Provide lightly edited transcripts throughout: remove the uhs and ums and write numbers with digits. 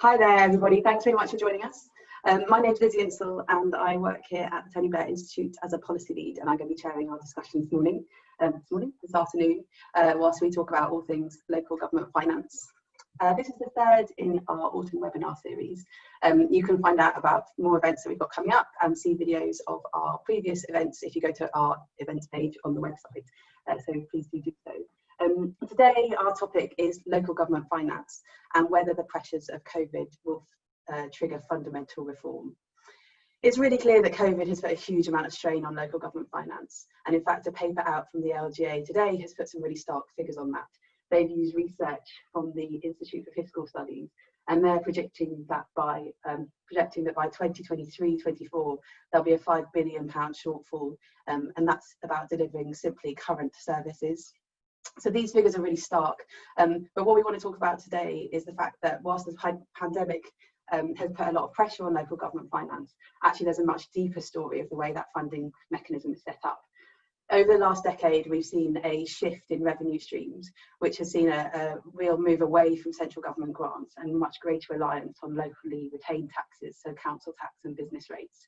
Hi there, everybody. Thanks very much for joining us. My name is Lizzie Insall, and I work here at the Blair Institute as a policy lead, and I'm going to be chairing our discussion this afternoon, whilst we talk about all things local government finance. This is the third in our autumn webinar series. You can find out about more events that we've got coming up and see videos of our previous events if you go to our events page on the website. So please do so. Today our topic is local government finance and whether the pressures of COVID will trigger fundamental reform. It's really clear that COVID has put a huge amount of strain on local government finance, and in fact a paper out from the LGA today has put some really stark figures on that. They've used research from the Institute for Fiscal Studies, and they're projecting that by 2023-24 there'll be a £5 billion shortfall, and that's about delivering simply current services. So these figures are really stark, but what we want to talk about today is the fact that whilst the pandemic has put a lot of pressure on local government finance, actually there's a much deeper story of the way that funding mechanism is set up. Over the last decade, we've seen a shift in revenue streams, which has seen a real move away from central government grants and much greater reliance on locally retained taxes, so council tax and business rates.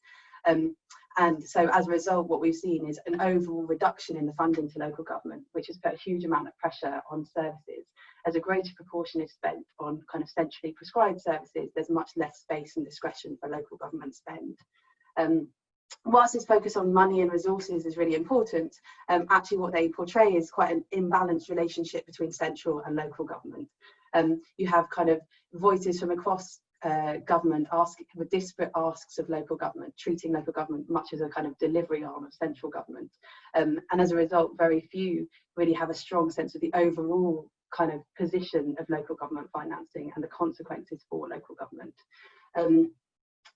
And so as a result, what we've seen is an overall reduction in the funding to local government, which has put a huge amount of pressure on services. As a greater proportion is spent on kind of centrally prescribed services, there's much less space and discretion for local government spend. Whilst this focus on money and resources is really important, actually what they portray is quite an imbalanced relationship between central and local government. You have kind of voices from across government asking with disparate asks of local government, treating local government much as a kind of delivery arm of central government, and as a result very few really have a strong sense of the overall kind of position of local government financing and the consequences for local government.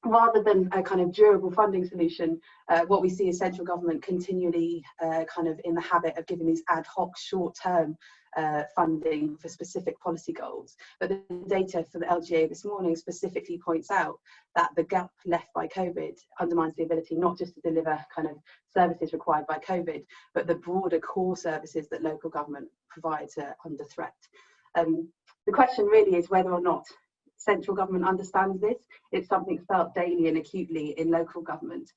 Rather than a kind of durable funding solution, what we see is central government continually kind of in the habit of giving these ad hoc short-term funding for specific policy goals. But the data for the LGA this morning specifically points out that the gap left by COVID undermines the ability not just to deliver kind of services required by COVID, but the broader core services that local government provides are under threat. The question really is whether or not central government understands this. It's something felt daily and acutely in local government.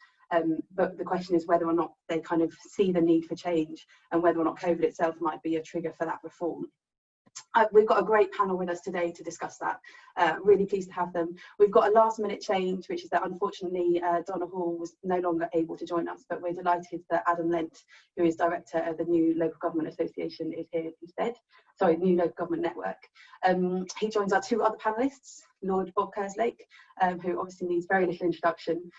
But the question is whether or not they kind of see the need for change and whether or not COVID itself might be a trigger for that reform. We've got a great panel with us today to discuss that. Really pleased to have them. We've got a last minute change, which is that unfortunately Donna Hall was no longer able to join us, but we're delighted that Adam Lent, who is director of the new Local Government Association, is here instead. Sorry, new Local Government Network. He joins our two other panellists, Lord Bob Kerslake, who obviously needs very little introduction.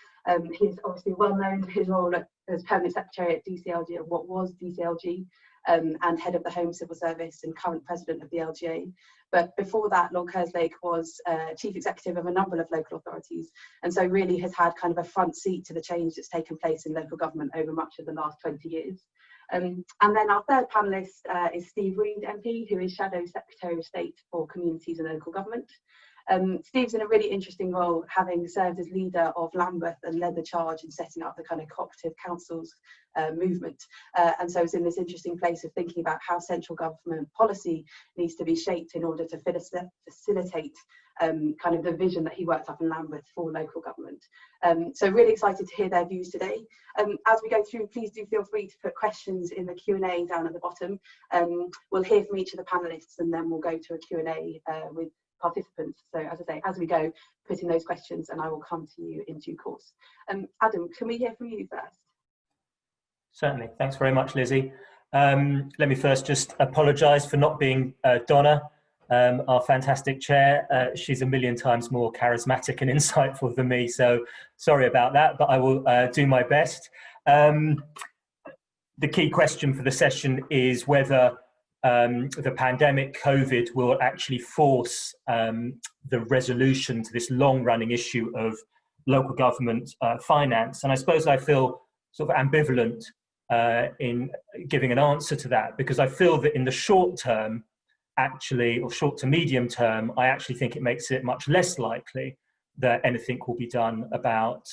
He's obviously well known for his role as Permanent Secretary at DCLG, at what was DCLG, and head of the Home Civil Service and current president of the LGA. But before that, Lord Kerslake was chief executive of a number of local authorities, and so really has had kind of a front seat to the change that's taken place in local government over much of the last 20 years. And then our third panellist is Steve Reid MP, who is Shadow Secretary of State for Communities and Local Government. Steve's in a really interesting role, having served as leader of Lambeth and led the charge in setting up the kind of cooperative councils movement, and so it's in this interesting place of thinking about how central government policy needs to be shaped in order to facilitate kind of the vision that he worked up in Lambeth for local government. So really excited to hear their views today. As we go through, please do feel free to put questions in the Q&A down at the bottom. We'll hear from each of the panellists and then we'll go to a Q&A with participants. So as I say, as we go, put in those questions and I will come to you in due course. Adam, can we hear from you first? Certainly. Thanks very much, Lizzie. Let me first just apologise for not being Donna, our fantastic chair. She's a million times more charismatic and insightful than me, so sorry about that, but I will do my best. The key question for the session is whether the pandemic, COVID, will actually force the resolution to this long-running issue of local government finance. And I suppose I feel sort of ambivalent in giving an answer to that, because I feel that in the short term, actually, or short to medium term, I actually think it makes it much less likely that anything will be done about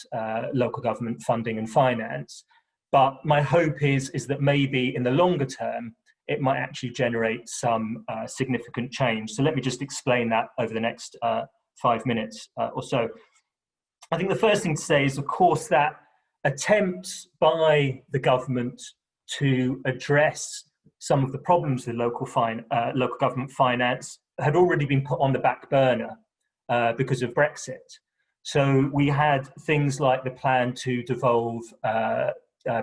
local government funding and finance. But my hope is that maybe in the longer term, it might actually generate some significant change. So let me just explain that over the next 5 minutes or so. I think the first thing to say is, of course, that attempts by the government to address some of the problems with local government finance had already been put on the back burner because of Brexit. So we had things like the plan to devolve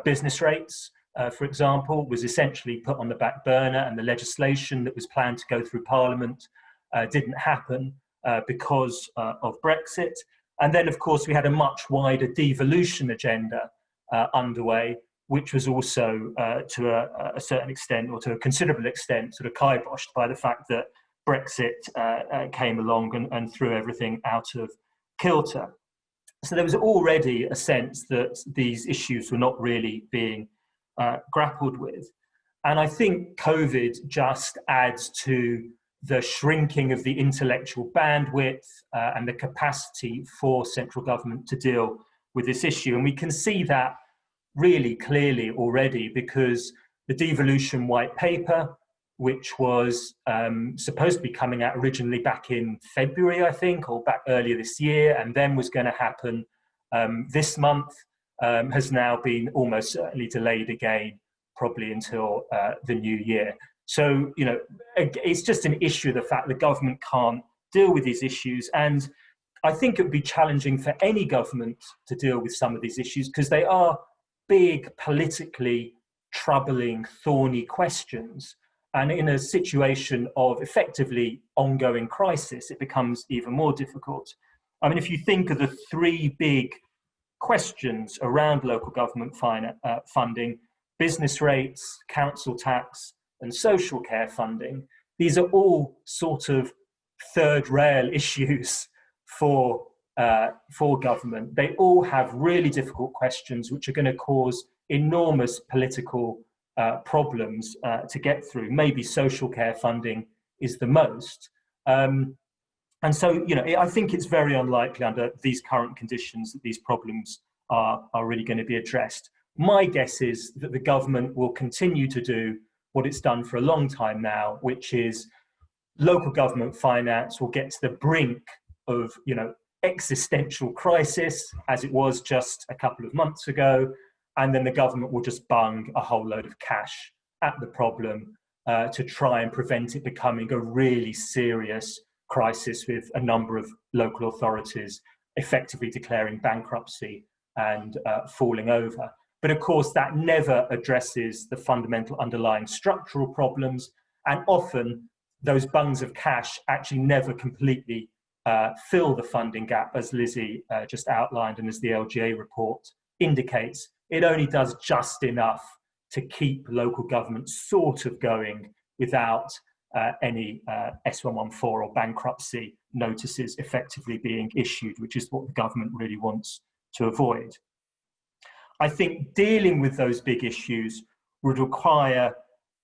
business rates, for example, was essentially put on the back burner, and the legislation that was planned to go through Parliament didn't happen because of Brexit. And then, of course, we had a much wider devolution agenda underway, which was also, to a certain extent, or to a considerable extent, sort of kiboshed by the fact that Brexit came along and threw everything out of kilter. So there was already a sense that these issues were not really being grappled with. And I think COVID just adds to the shrinking of the intellectual bandwidth and the capacity for central government to deal with this issue. And we can see that really clearly already, because the devolution white paper, which was supposed to be coming out originally back in February, I think, or back earlier this year, and then was going to happen this month, has now been almost certainly delayed again, probably until the new year. So, you know, it's just an issue of the fact the government can't deal with these issues. And I think it would be challenging for any government to deal with some of these issues, because they are big, politically troubling, thorny questions. And in a situation of effectively ongoing crisis, it becomes even more difficult. I mean, if you think of the three big questions around local government funding: business rates, council tax, and social care funding, these are all sort of third rail issues for government. They all have really difficult questions which are going to cause enormous political problems to get through. Maybe social care funding is the most. And so, you know, I think it's very unlikely under these current conditions that these problems are really going to be addressed. My guess is that the government will continue to do what it's done for a long time now, which is local government finance will get to the brink of, you know, existential crisis, as it was just a couple of months ago, and then the government will just bung a whole load of cash at the problem to try and prevent it becoming a really serious crisis, with a number of local authorities effectively declaring bankruptcy and falling over. But of course, that never addresses the fundamental underlying structural problems, and often those bungs of cash actually never completely fill the funding gap, as Lizzie just outlined, and as the LGA report indicates. It only does just enough to keep local government sort of going without any S114 or bankruptcy notices effectively being issued, which is what the government really wants to avoid. I think dealing with those big issues would require,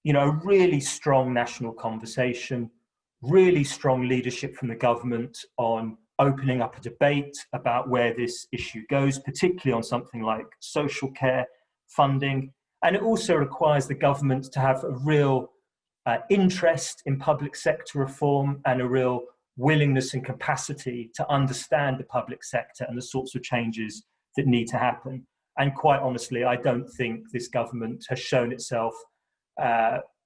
you know, a really strong national conversation, really strong leadership from the government on opening up a debate about where this issue goes, particularly on something like social care funding. And it also requires the government to have a real interest in public sector reform and a real willingness and capacity to understand the public sector and the sorts of changes that need to happen. And quite honestly, I don't think this government has shown itself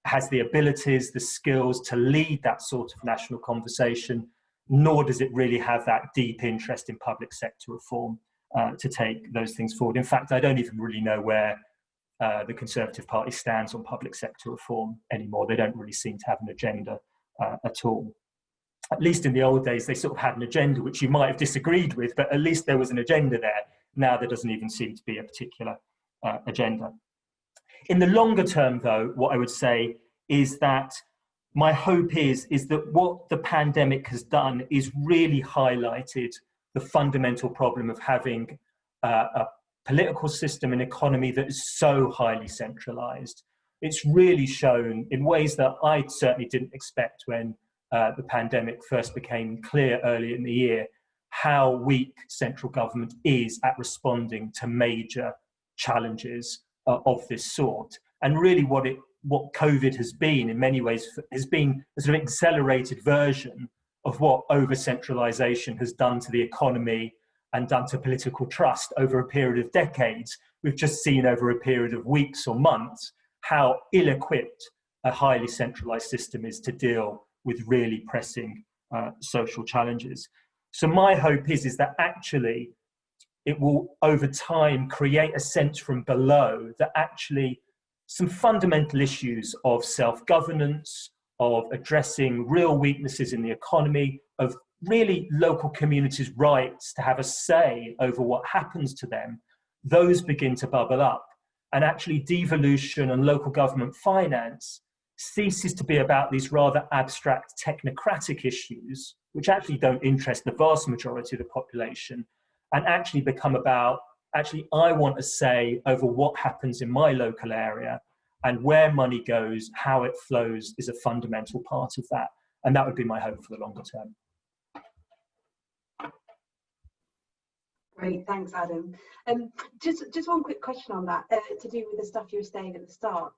has the abilities, the skills to lead that sort of national conversation, nor does it really have that deep interest in public sector reform to take those things forward. In fact, I don't even really know where the Conservative Party stands on public sector reform anymore. They don't really seem to have an agenda at all. At least in the old days, they sort of had an agenda which you might have disagreed with, but at least there was an agenda there. Now there doesn't even seem to be a particular agenda. In the longer term, though, what I would say is that my hope is that what the pandemic has done is really highlighted the fundamental problem of having a political system and economy that is so highly centralized. It's really shown in ways that I certainly didn't expect when the pandemic first became clear early in the year, how weak central government is at responding to major challenges of this sort. And really what COVID has been, in many ways, has been a sort of accelerated version of what over-centralisation has done to the economy and done to political trust over a period of decades. We've just seen over a period of weeks or months how ill-equipped a highly centralised system is to deal with really pressing social challenges. So my hope is that actually it will, over time, create a sense from below that actually some fundamental issues of self-governance, of addressing real weaknesses in the economy, of really local communities' rights to have a say over what happens to them, those begin to bubble up. And actually devolution and local government finance ceases to be about these rather abstract technocratic issues, which actually don't interest the vast majority of the population, and actually become about, actually, I want a say over what happens in my local area, and where money goes, how it flows is a fundamental part of that. And that would be my hope for the longer term. Great, thanks, Adam. Just one quick question on that, to do with the stuff you were saying at the start.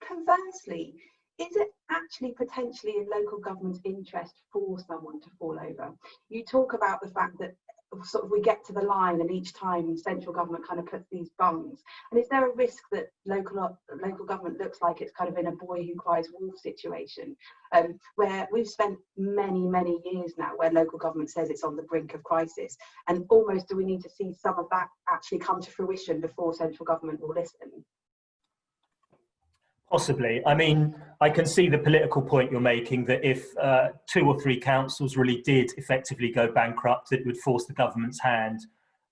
Conversely, is it actually potentially in local government's interest for someone to fall over? You talk about the fact that sort of we get to the line and each time central government kind of puts these bungs. And is there a risk that local government looks like it's kind of in a boy who cries wolf situation, where we've spent many, many years now where local government says it's on the brink of crisis, and almost do we need to see some of that actually come to fruition before central government will listen? Possibly. I mean, I can see the political point you're making, that if 2 or 3 councils really did effectively go bankrupt, it would force the government's hand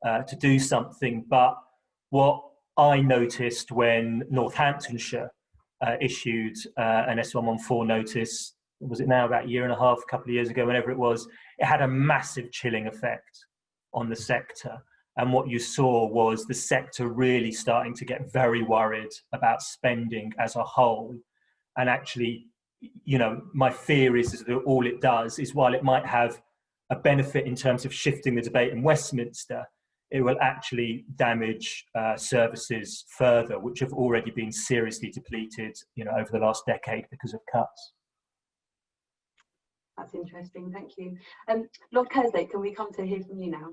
to do something. But what I noticed when Northamptonshire issued an S114 notice, was it now about a year and a half, a couple of years ago, whenever it was, it had a massive chilling effect on the sector. And what you saw was the sector really starting to get very worried about spending as a whole. And actually, you know, my fear is that all it does is, while it might have a benefit in terms of shifting the debate in Westminster, it will actually damage services further, which have already been seriously depleted, you know, over the last decade because of cuts. That's interesting, thank you. Lord Kerslake, can we come to hear from you now?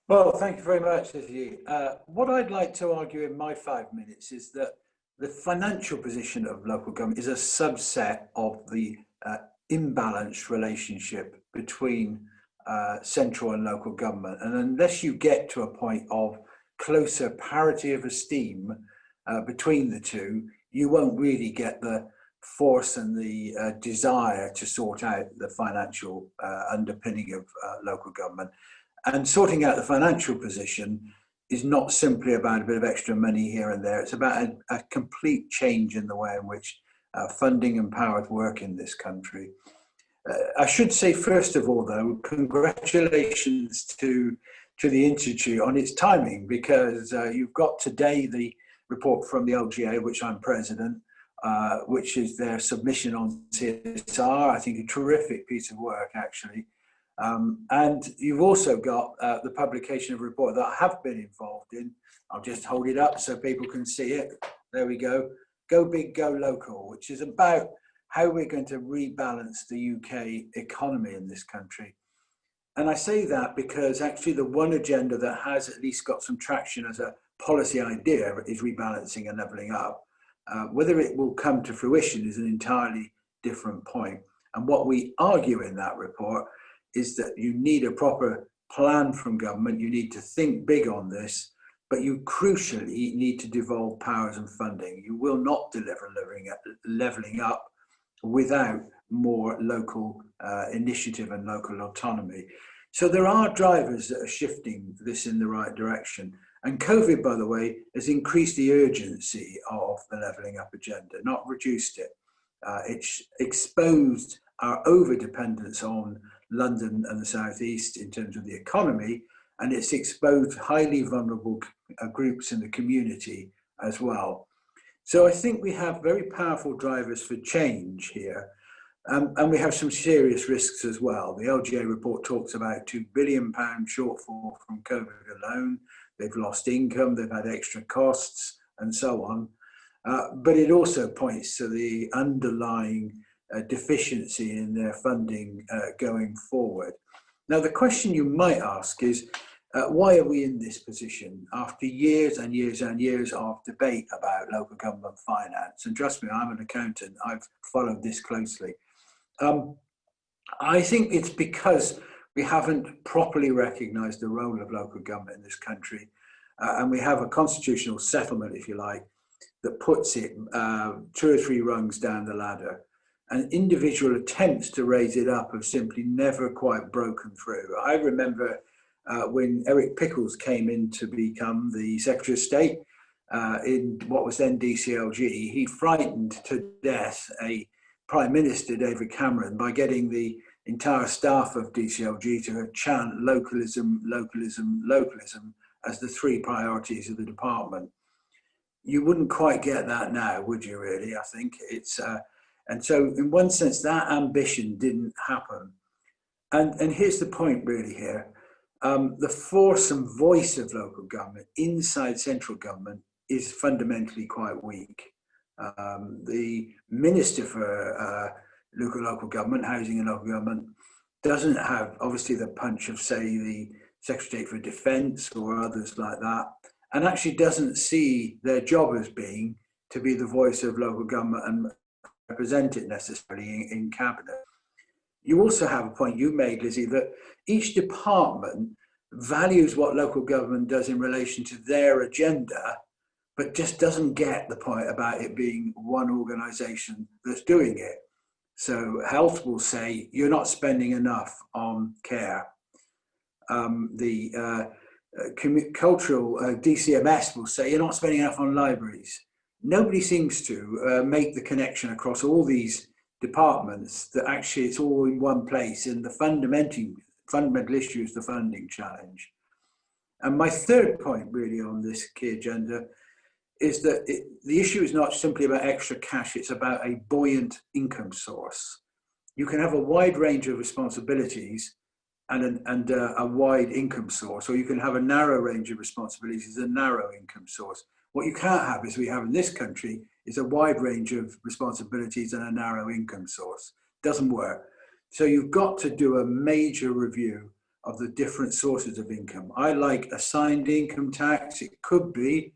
Well, thank you very much, Lizzie. What I'd like to argue in my 5 minutes is that the financial position of local government is a subset of the imbalanced relationship between central and local government. And unless you get to a point of closer parity of esteem between the two, you won't really get the force and the desire to sort out the financial underpinning of local government. And sorting out the financial position is not simply about a bit of extra money here and there. It's about a complete change in the way in which funding and powers work in this country. I should say, first of all, though, congratulations to the Institute on its timing, because you've got today the report from the LGA, which I'm president, which is their submission on CSR. I think a terrific piece of work, actually. And you've also got the publication of a report that I have been involved in. I'll just hold it up so people can see it. There we go. Go Big, Go Local, which is about how we're going to rebalance the UK economy in this country. And I say that because actually the one agenda that has at least got some traction as a policy idea is rebalancing and levelling up. Whether it will come to fruition is an entirely different point. And what we argue in that report is that you need a proper plan from government, you need to think big on this, but you crucially need to devolve powers and funding. You will not deliver levelling up without more local initiative and local autonomy. So there are drivers that are shifting this in the right direction. And COVID, by the way, has increased the urgency of the levelling up agenda, not reduced it. It's exposed our over-dependence on London and the South East in terms of the economy, and it's exposed highly vulnerable groups in the community as well. So I think we have very powerful drivers for change here, and we have some serious risks as well. The LGA report talks about £2 billion shortfall from COVID alone. They've lost income, they've had extra costs, and so on. But it also points to the underlying deficiency in their funding going forward. Now, the question you might ask is, why are we in this position after years and years and years of debate about local government finance? And trust me, I'm an accountant, I've followed this closely. I think it's because we haven't properly recognised the role of local government in this country, and we have a constitutional settlement, if you like, that puts it 2 or 3 rungs down the ladder. And individual attempts to raise it up have simply never quite broken through. I remember when Eric Pickles came in to become the Secretary of State in what was then DCLG, he frightened to death a Prime Minister, David Cameron, by getting the entire staff of DCLG to chant localism, localism, localism as the 3 priorities of the department. You wouldn't quite get that now, would you really? I think it's, and so in one sense, that ambition didn't happen. And here's the point really here. The force and voice of local government inside central government is fundamentally quite weak. The Minister for local government, housing and local government, doesn't have obviously the punch of, say, the Secretary for Defence or others like that, and actually doesn't see their job as being to be the voice of local government and represent it necessarily in cabinet. You also have a point you made, Lizzie, that each department values what local government does in relation to their agenda, but just doesn't get the point about it being one organisation that's doing it. So health will say, you're not spending enough on care. Cultural DCMS will say, you're not spending enough on libraries. Nobody seems to make the connection across all these departments that actually it's all in one place, and the fundamental issue is the funding challenge. And my third point really on this key agenda is that the issue is not simply about extra cash, it's about a buoyant income source. You can have a wide range of responsibilities and a wide income source, or you can have a narrow range of responsibilities and a narrow income source. What you can't have, as we have in this country, is a wide range of responsibilities and a narrow income source. Doesn't work. So you've got to do a major review of the different sources of income. I like assigned income tax. It could be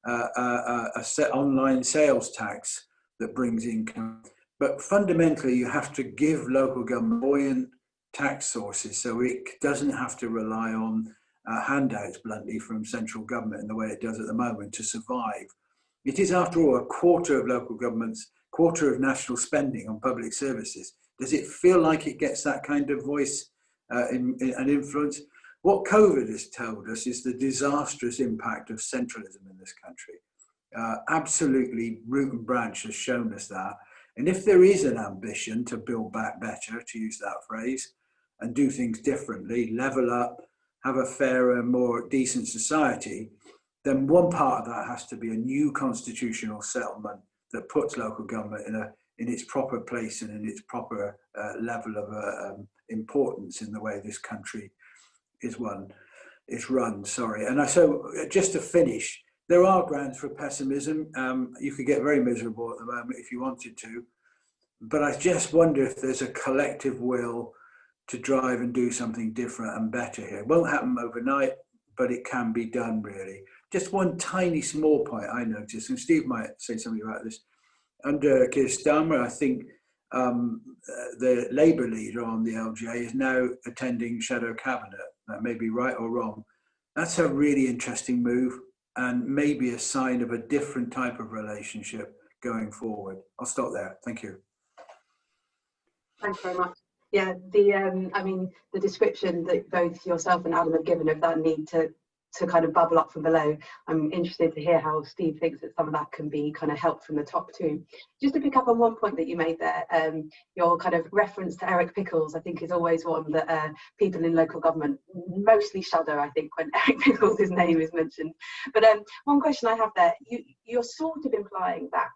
a set online sales tax that brings income. But fundamentally, you have to give local government buoyant tax sources so it doesn't have to rely on handouts, bluntly, from central government in the way it does at the moment to survive. It is, after all, a quarter of local government's, quarter of national spending on public services. Does it feel like it gets that kind of voice and influence? What COVID has told us is the disastrous impact of centralism in this country. Absolutely, root and branch has shown us that. And if there is an ambition to build back better, to use that phrase, and do things differently, level up, have a fairer, more decent society, then one part of that has to be a new constitutional settlement that puts local government in its proper place and in its proper level of importance in the way this country is run. And so just to finish, there are grounds for pessimism. You could get very miserable at the moment if you wanted to, but I just wonder if there's a collective will to drive and do something different and better here. It won't happen overnight, but it can be done, really. Just one tiny small point I noticed, and Steve might say something about this. Under Keir Starmer, I think the Labour leader on the LGA is now attending shadow cabinet. That may be right or wrong. That's a really interesting move and maybe a sign of a different type of relationship going forward. I'll stop there. Thank you. Thanks very much. Yeah, I mean, the description that both yourself and Adam have given of that need to kind of bubble up from below, I'm interested to hear how Steve thinks that some of that can be kind of helped from the top too. Just to pick up on one point that you made there, your kind of reference to Eric Pickles, I think, is always one that people in local government mostly shudder, I think, when Eric Pickles' name is mentioned. But one question I have there, you're sort of implying that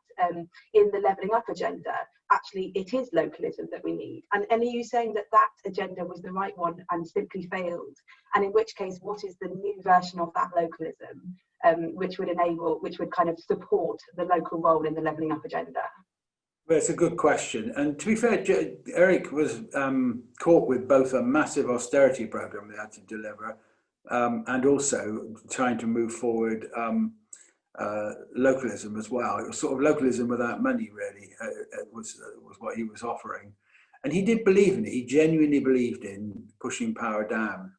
in the levelling up agenda, actually it is localism that we need, and are you saying that that agenda was the right one and simply failed, and in which case what is the new version of that localism which would kind of support the local role in the levelling up agenda? Well, it's a good question. And to be fair, Eric was caught with both a massive austerity program they had to deliver and also trying to move forward localism as well. It was sort of localism without money, really, was what he was offering. And he did believe in it. He genuinely believed in pushing power down.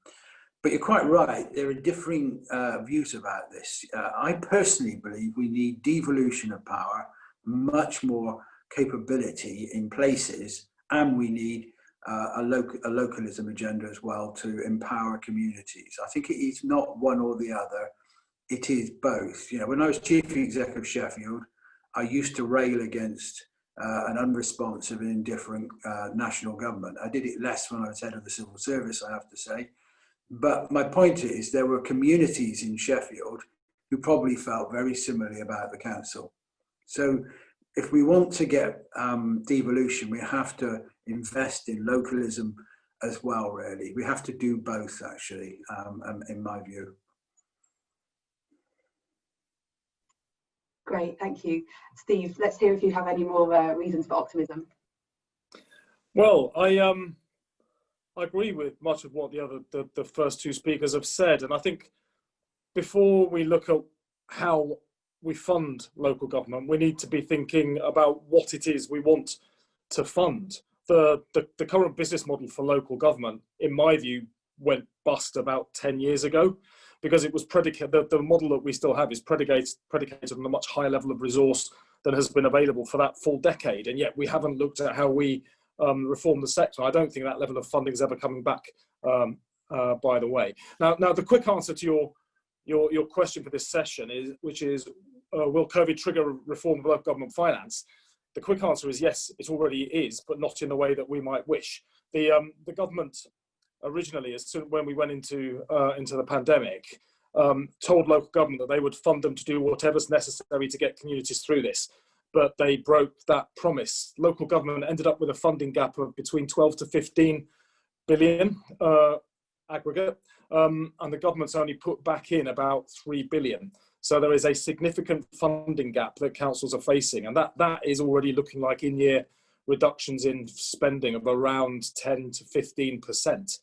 But you're quite right. There are differing views about this. I personally believe we need devolution of power, much more capability in places, and we need a localism agenda as well to empower communities. I think it is not one or the other. It is both. You know, when I was chief executive of Sheffield, I used to rail against an unresponsive and indifferent national government. I did it less when I was head of the civil service, I have to say. But my point is, there were communities in Sheffield who probably felt very similarly about the council. So if we want to get devolution, we have to invest in localism as well, really. We have to do both, actually, in my view. Great, thank you. Steve, let's hear if you have any more reasons for optimism. Well, I agree with much of what the first two speakers have said, and I think before we look at how we fund local government, we need to be thinking about what it is we want to fund. The current business model for local government, in my view, went bust about 10 years ago, because it was the model that we still have is predicated on a much higher level of resource than has been available for that full decade, and yet we haven't looked at how we reform the sector. I don't think that level of funding is ever coming back, by the way. Now the quick answer to your question for this session is, will COVID trigger reform of local government finance? The quick answer is yes, it already is, but not in the way that we might wish. The government originally, when we went into the pandemic, told local government that they would fund them to do whatever's necessary to get communities through this. But they broke that promise. Local government ended up with a funding gap of between 12 to 15 billion aggregate, and the government's only put back in about 3 billion. So there is a significant funding gap that councils are facing, and that is already looking like in-year reductions in spending of around 10 to 15%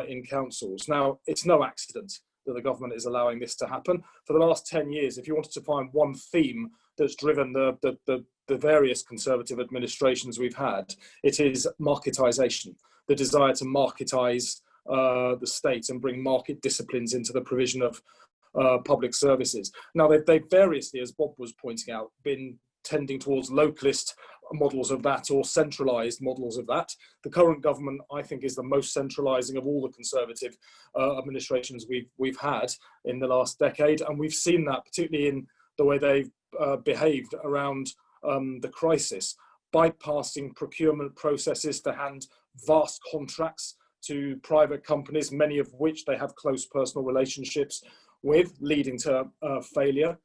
in councils. Now, it's no accident that the government is allowing this to happen. For the last 10 years, if you wanted to find one theme that's driven the various Conservative administrations we've had, it is marketisation, the desire to marketise the state and bring market disciplines into the provision of public services. Now, they've variously, as Bob was pointing out, been tending towards localist models of that or centralised models of that. The current government, I think, is the most centralising of all the Conservative administrations we've had in the last decade, and we've seen that particularly in the way they've behaved around the crisis, bypassing procurement processes to hand vast contracts to private companies, many of which they have close personal relationships with, leading to failure.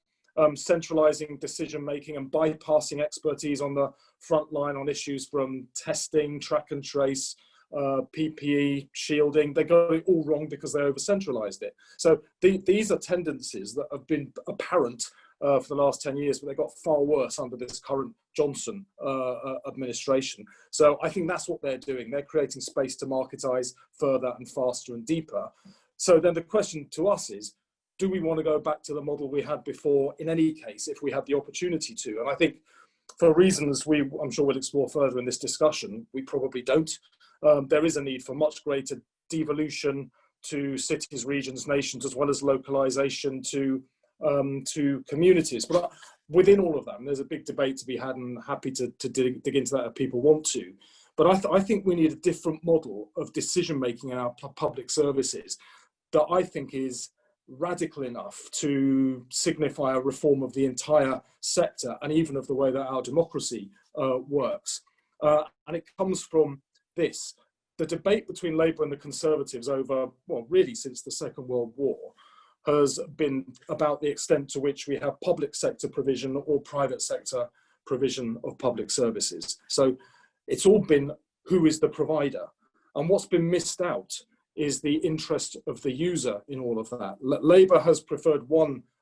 Centralising decision-making and bypassing expertise on the front line on issues from testing, track and trace, PPE, shielding. They got it all wrong because they over-centralised it. So these are tendencies that have been apparent for the last 10 years, but they got far worse under this current Johnson administration. So I think that's what they're doing. They're creating space to marketise further and faster and deeper. So then the question to us is, do we want to go back to the model we had before in any case, if we had the opportunity to? And I think for reasons I'm sure we'll explore further in this discussion, we probably don't. There is a need for much greater devolution to cities, regions, nations, as well as localisation to communities. But within all of them, there's a big debate to be had, and happy to dig into that if people want to. But I think we need a different model of decision-making in our public services that I think is radical enough to signify a reform of the entire sector and even of the way that our democracy works. And it comes from this. The debate between Labour and the Conservatives over, well, really since the Second World War, has been about the extent to which we have public sector provision or private sector provision of public services. So it's all been who is the provider. And what's been missed out is the interest of the user in all of that. Labour has preferred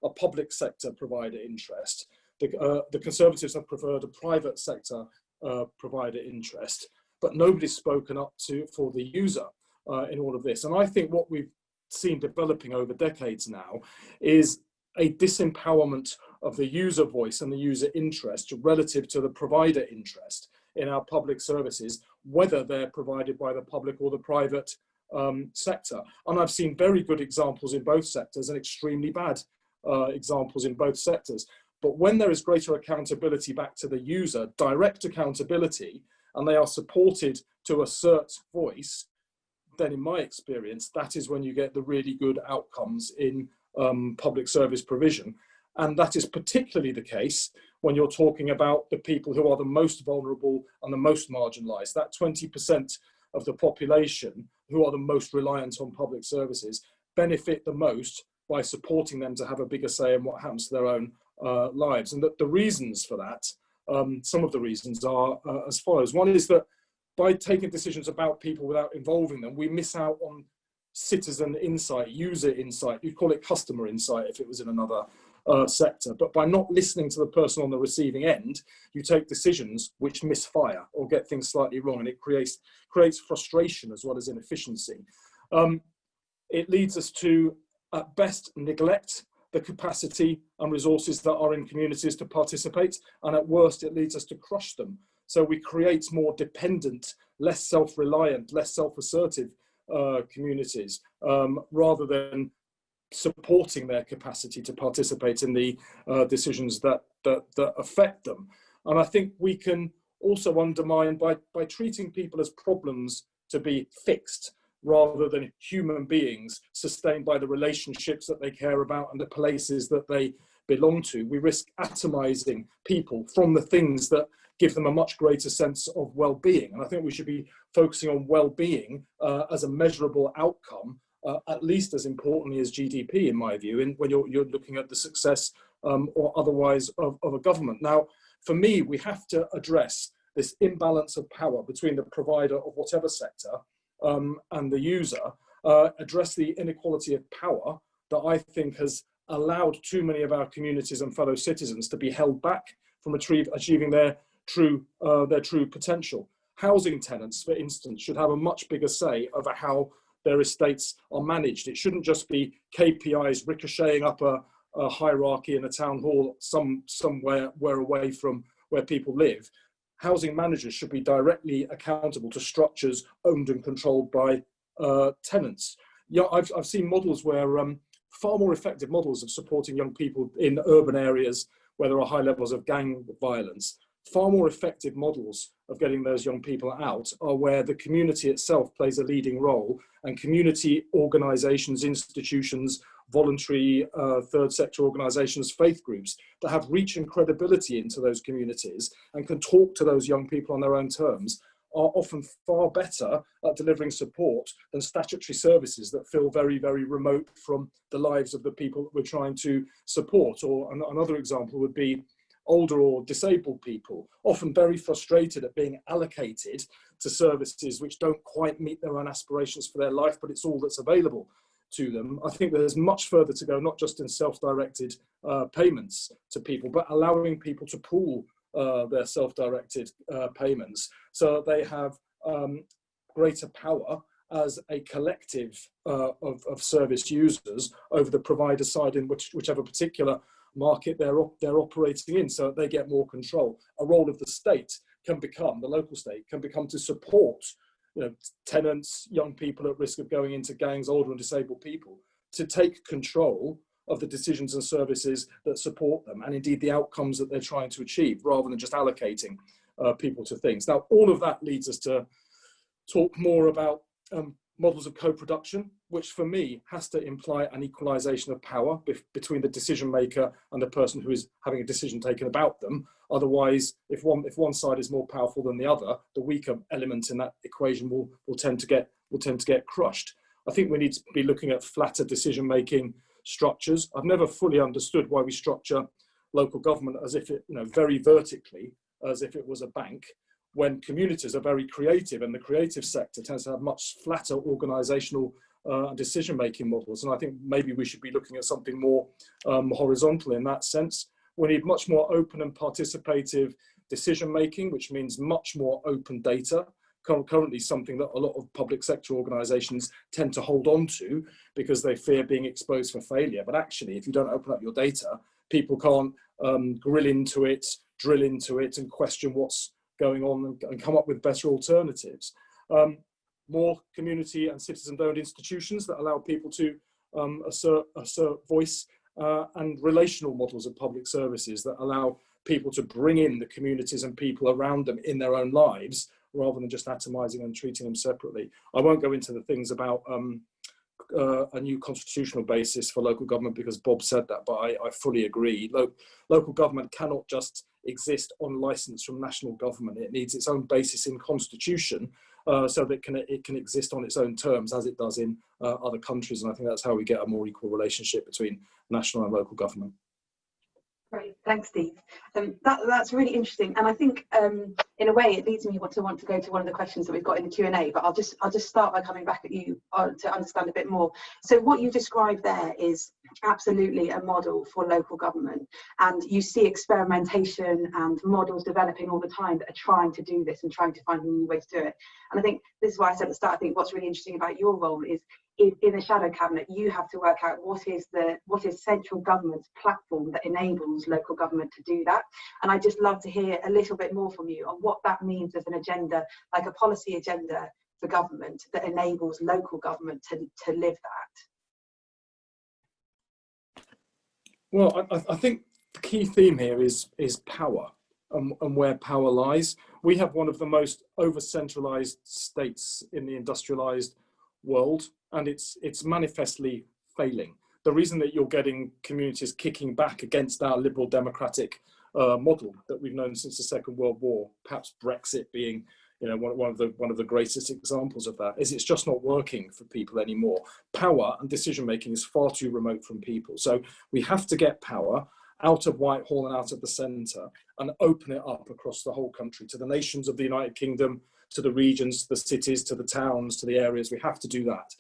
a public sector provider interest, The Conservatives have preferred a private sector provider interest, but nobody's spoken up for the user in all of this. And I think what we've seen developing over decades now is a disempowerment of the user voice and the user interest relative to the provider interest in our public services, whether they're provided by the public or the private sector. And I've seen very good examples in both sectors and extremely bad examples in both sectors. But when there is greater accountability back to the user, direct accountability, and they are supported to assert voice, then in my experience, that is when you get the really good outcomes in public service provision. And that is particularly the case when you're talking about the people who are the most vulnerable and the most marginalised. That 20% of the population who are the most reliant on public services benefit the most by supporting them to have a bigger say in what happens to their own lives. And the reasons for that, some of the reasons are as follows. One is that by taking decisions about people without involving them, we miss out on citizen insight, user insight. You'd call it customer insight if it was in another sector. But by not listening to the person on the receiving end, you take decisions which misfire or get things slightly wrong, and it creates frustration as well as inefficiency. It leads us to, at best, neglect the capacity and resources that are in communities to participate, and at worst, it leads us to crush them. So we create more dependent, less self-reliant, less self-assertive communities, rather than supporting their capacity to participate in the decisions that affect them. And I think we can also undermine by treating people as problems to be fixed, rather than human beings sustained by the relationships that they care about and the places that they belong to. We risk atomizing people from the things that give them a much greater sense of well-being. And I think we should be focusing on well-being as a measurable outcome, at least as importantly as GDP, in my view, when you're looking at the success or otherwise of a government. Now, for me, we have to address this imbalance of power between the provider of whatever sector and the user, address the inequality of power that I think has allowed too many of our communities and fellow citizens to be held back from achieving their true potential. Housing tenants, for instance, should have a much bigger say over how their estates are managed. It shouldn't just be KPIs ricocheting up a hierarchy in a town hall somewhere away from where people live. Housing managers should be directly accountable to structures owned and controlled by tenants. Yeah, I've seen models where far more effective models of supporting young people in urban areas where there are high levels of gang violence. Far more effective models of getting those young people out are where the community itself plays a leading role, and community organisations, institutions, voluntary third sector organisations, faith groups that have reach and credibility into those communities and can talk to those young people on their own terms are often far better at delivering support than statutory services that feel very, very remote from the lives of the people that we're trying to support. Or another example would be older or disabled people, often very frustrated at being allocated to services which don't quite meet their own aspirations for their life, but it's all that's available to them. I think there's much further to go, not just in self-directed payments to people, but allowing people to pool their self-directed payments so that they have greater power as a collective of service users over the provider side in whichever particular market they're operating in, so that they get more control. A role of the state can become, the local state can become, to support tenants, young people at risk of going into gangs, older and disabled people, to take control of the decisions and services that support them, and indeed the outcomes that they're trying to achieve, rather than just allocating people to things. Now, all of that leads us to talk more about models of co-production, which for me has to imply an equalisation of power between the decision maker and the person who is having a decision taken about them. Otherwise, if one side is more powerful than the other, the weaker element in that equation will tend to get crushed. I think we need to be looking at flatter decision making structures. I've never fully understood why we structure local government as if it, very vertically, as if it was a bank, when communities are very creative, and the creative sector tends to have much flatter organisational decision-making models. And I think maybe we should be looking at something more horizontal in that sense. We need much more open and participative decision making, which means much more open data. Currently something that a lot of public sector organisations tend to hold on to because they fear being exposed for failure. But actually, if you don't open up your data, people can't drill into it and question what's going on and come up with better alternatives. More community and citizen-owned institutions that allow people to assert voice, and relational models of public services that allow people to bring in the communities and people around them in their own lives, rather than just atomizing and treating them separately. I won't go into the things about a new constitutional basis for local government because Bob said that, but I fully agree. Local government cannot just exist on license from national government. It needs its own basis in constitution so that it can exist on its own terms as it does in other countries. And I think that's how we get a more equal relationship between national and local government. Great, thanks, Steve. That's really interesting, and I think in a way it leads me to want to go to one of the questions that we've got in the Q&A. But I'll just start by coming back at you to understand a bit more. So what you described there is absolutely a model for local government, and you see experimentation and models developing all the time that are trying to do this and trying to find a new way to do it. And I think this is why I said at the start, I think what's really interesting about your role is in the shadow cabinet, you have to work out what is central government's platform that enables local government to do that. And I'd just love to hear a little bit more from you on what that means as an agenda, like a policy agenda for government that enables local government to live that. Well, I think the key theme here is power and where power lies. We have one of the most over-centralised states in the industrialised world, and it's manifestly failing. The reason that you're getting communities kicking back against our liberal democratic model that we've known since the Second World War, perhaps Brexit being one of the greatest examples of that, is it's just not working for people anymore. Power and decision making is far too remote from people. So we have to get power out of Whitehall and out of the centre and open it up across the whole country, to the nations of the United Kingdom, to the regions, to the cities, to the towns, to the areas. We have to do that.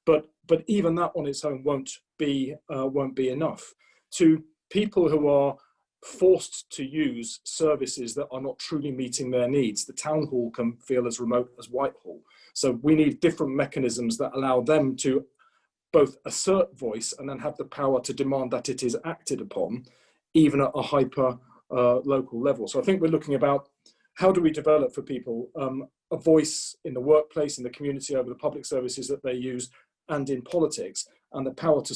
But even that on its own won't be enough. To people who are forced to use services that are not truly meeting their needs, the town hall can feel as remote as Whitehall. So we need different mechanisms that allow them to both assert voice and then have the power to demand that it is acted upon, even at a hyper local level. So I think we're looking about how do we develop for people a voice in the workplace, in the community, over the public services that they use, and in politics, and the power to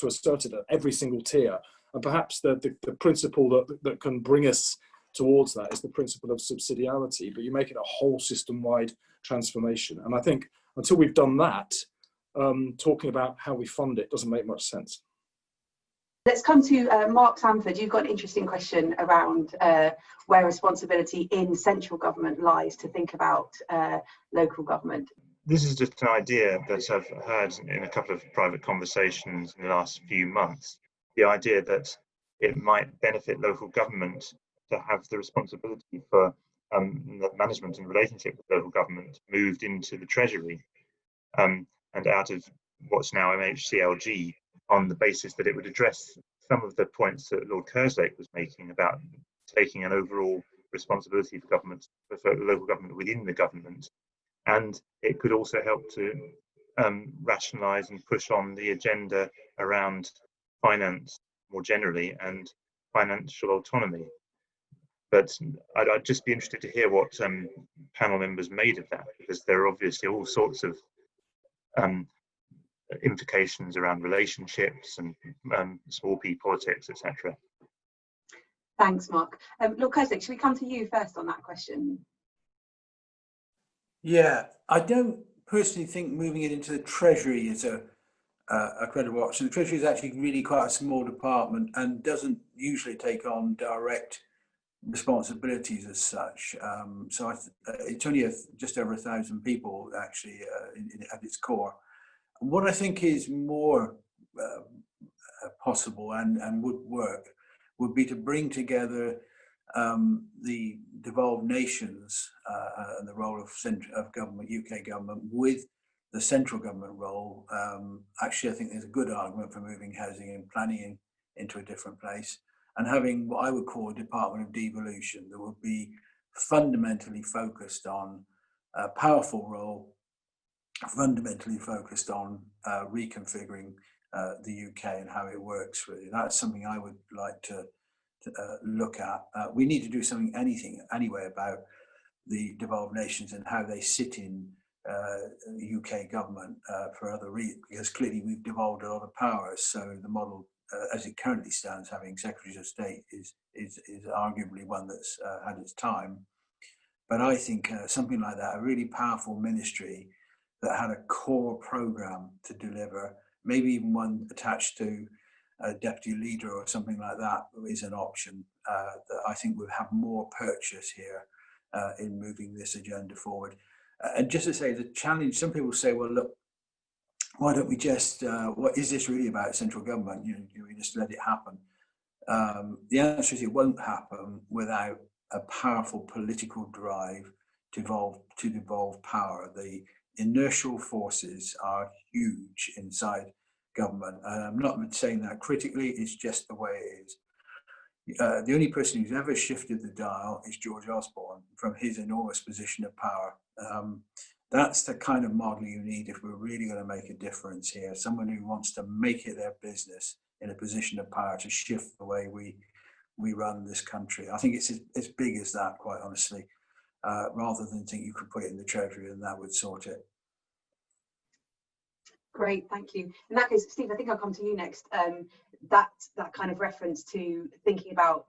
assert it at every single tier. And perhaps the principle that can bring us towards that is the principle of subsidiarity, but you make it a whole system-wide transformation. And I think until we've done that, talking about how we fund it doesn't make much sense. Let's come to Mark Sandford. You've got an interesting question around where responsibility in central government lies to think about local government. This is just an idea that I've heard in a couple of private conversations in the last few months. The idea that it might benefit local government to have the responsibility for the management and relationship with local government moved into the Treasury and out of what's now MHCLG, on the basis that it would address some of the points that Lord Kerslake was making about taking an overall responsibility for government, for local government within the government. And it could also help to rationalise and push on the agenda around finance more generally and financial autonomy. But I'd just be interested to hear what panel members made of that, because there are obviously all sorts of implications around relationships and small p politics, etc. Thanks, Mark. Lord Kerslake, should we come to you first on that question? Yeah, I don't personally think moving it into the Treasury is a credible option. The Treasury is actually really quite a small department and doesn't usually take on direct responsibilities as such. So it's only just over 1,000 people actually at its core. What I think is more possible and would work would be to bring together the devolved nations and the role of government, UK government, with the central government role. Actually, I think there's a good argument for moving housing and planning into a different place. and having what I would call a department of devolution that would be fundamentally focused on a powerful role, fundamentally focused on reconfiguring the UK and how it works. Really, that's something I would like to look at. We need to do something, anyway, about the devolved nations and how they sit in UK government for other reasons, because clearly we've devolved a lot of powers. So the model, as it currently stands, having secretaries of state is arguably one that's had its time. But I think something like that, a really powerful ministry that had a core program to deliver, maybe even one attached to a deputy leader or something like that, is an option that I think would have more purchase here in moving this agenda forward. And just to say, the challenge, some people say, well, look, why don't we just, what is this really about central government? We just let it happen. The answer is it won't happen without a powerful political drive to devolve power. The inertial forces are huge inside government. And I'm not saying that critically, it's just the way it is. The only person who's ever shifted the dial is George Osborne from his enormous position of power. That's the kind of model you need if we're really going to make a difference here. Someone who wants to make it their business in a position of power to shift the way we run this country. I think it's as big as that, quite honestly, rather than think you could put it in the Treasury and that would sort it. Great, thank you. In that case, Steve, I think I'll come to you next. That kind of reference to thinking about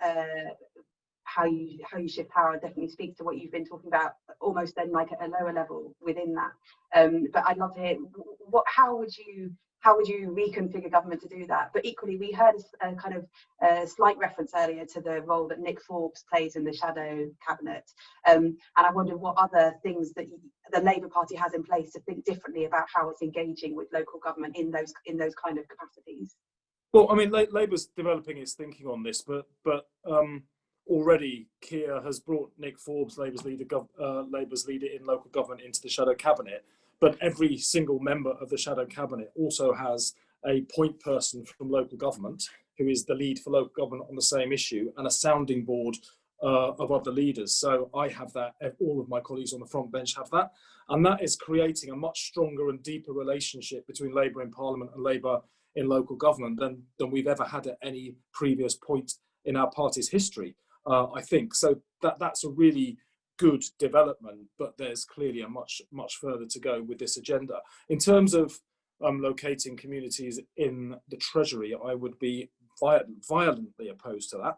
how you shift power definitely speaks to what you've been talking about, almost then like at a lower level within that. But I'd love to hear how would you reconfigure government to do that? But equally, we heard a kind of slight reference earlier to the role that Nick Forbes plays in the shadow cabinet, and I wonder what other things that the Labour Party has in place to think differently about how it's engaging with local government in those kind of capacities. Well, I mean, Labour's developing its thinking on this, but already Keir has brought Nick Forbes, Labour's leader in local government, into the shadow cabinet. But every single member of the shadow cabinet also has a point person from local government who is the lead for local government on the same issue, and a sounding board of other leaders. So I have that, all of my colleagues on the front bench have that, and that is creating a much stronger and deeper relationship between Labour in Parliament and Labour in local government than we've ever had at any previous point in our party's history, I think. So that's a really good development, but there's clearly a much further to go with this agenda. In terms of locating communities in the Treasury, I would be violently opposed to that.